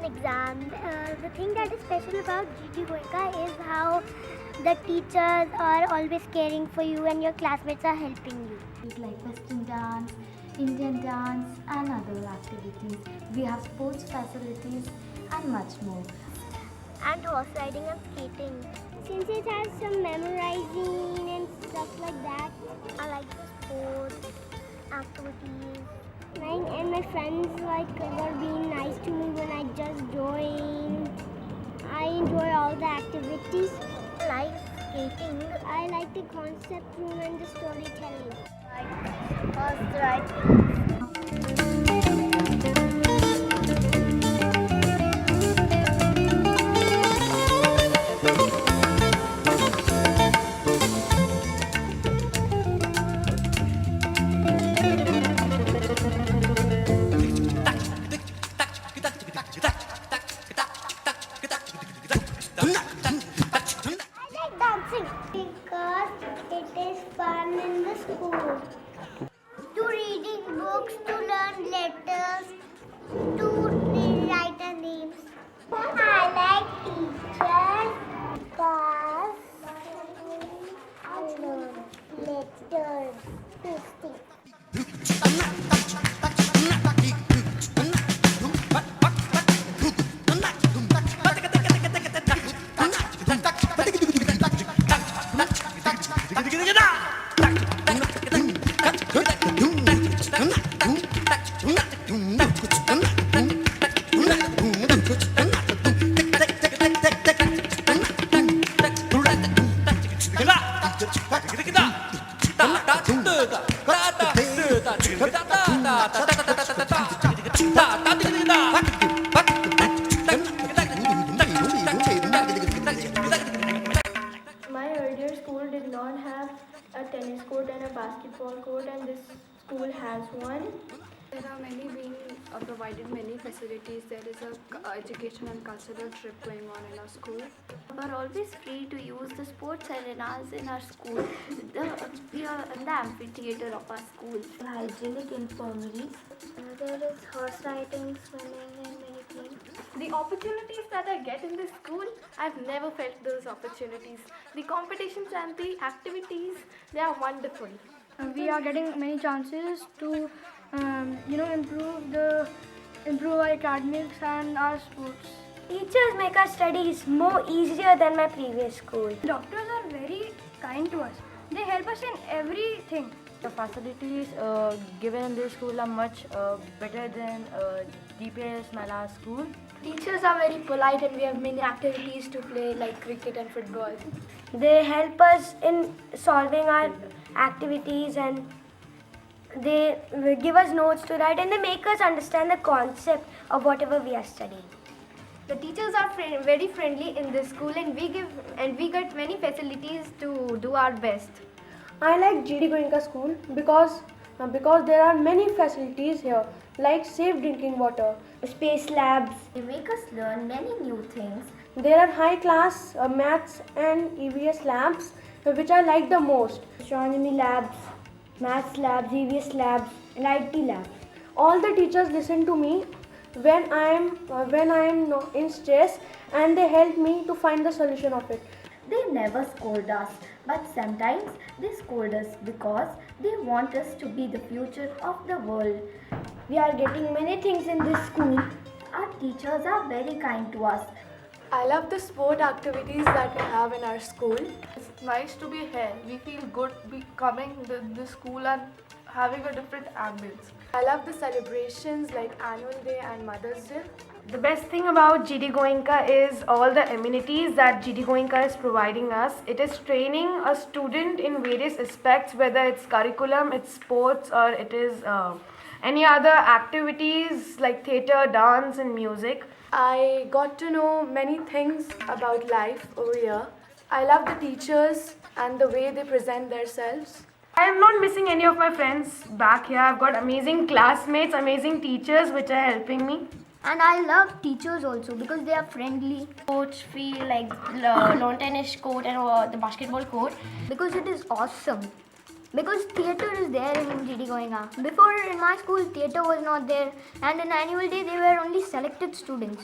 an exam. The thing that is special about GT Goenka is how the teachers are always caring for you and your classmates are helping you. Like Western dance, Indian dance and other activities. We have sports facilities and much more. And horse riding and skating. Since it has some memorizing and stuff like that, I like the sports, activities. And my friends were being nice to me when I just joined. I enjoy all the activities. I like skating. I like the concept room and the storytelling. I like horse riding. Dancing because it is fun in the school. To reading books, to learn letters, to write our names. I like teachers because I learn letters to speak. My earlier school did not have a tennis court and a basketball court, and this school has one. There are provided many facilities. There is a education and cultural trip going on in our school. We are always free to use the sports arenas in our school. We are in the amphitheater of our school. Hygienic infirmaries. There is horse riding, swimming and many things. The opportunities that I get in this school, I've never felt those opportunities. The competitions and the activities, they are wonderful. We are getting many chances to improve our academics and our sports. Teachers make our studies more easier than my previous school. Doctors are very kind to us. They help us in everything. The facilities given in this school are much better than DPS Mala school. Teachers are very polite and we have many activities to play like cricket and football. They help us in solving our activities and they give us notes to write and they make us understand the concept of whatever we are studying. The teachers are very friendly in this school and we get many facilities to do our best. I like GD Goenka school because there are many facilities here like safe drinking water, Space labs. They make us learn many new things. there are high class maths and EVS labs which I like the most. Astronomy labs, maths labs, EVS labs, and IT labs. All the teachers listen to me when I am in stress and they help me to find the solution of it. They never scold us, but sometimes they scold us because they want us to be the future of the world. We are getting many things in this school. Our teachers are very kind to us. I love the sport activities that we have in our school. It's nice to be here. We feel good coming to the school and having a different ambience. I love the celebrations like Annual Day and Mother's Day. The best thing about GD Goenka is all the amenities that GD Goenka is providing us. It is training a student in various aspects, whether it's curriculum, it's sports, or it is any other activities like theatre, dance and music. I got to know many things about life over here. I love the teachers and the way they present themselves. I am not missing any of my friends back here. I've got amazing classmates, amazing teachers which are helping me. And I love teachers also because they are friendly. Coach feel like lawn tennis court and the basketball court because it is awesome. Because theatre is there in GD Goenka. Before in my school, theatre was not there, and in annual day they were only selected students.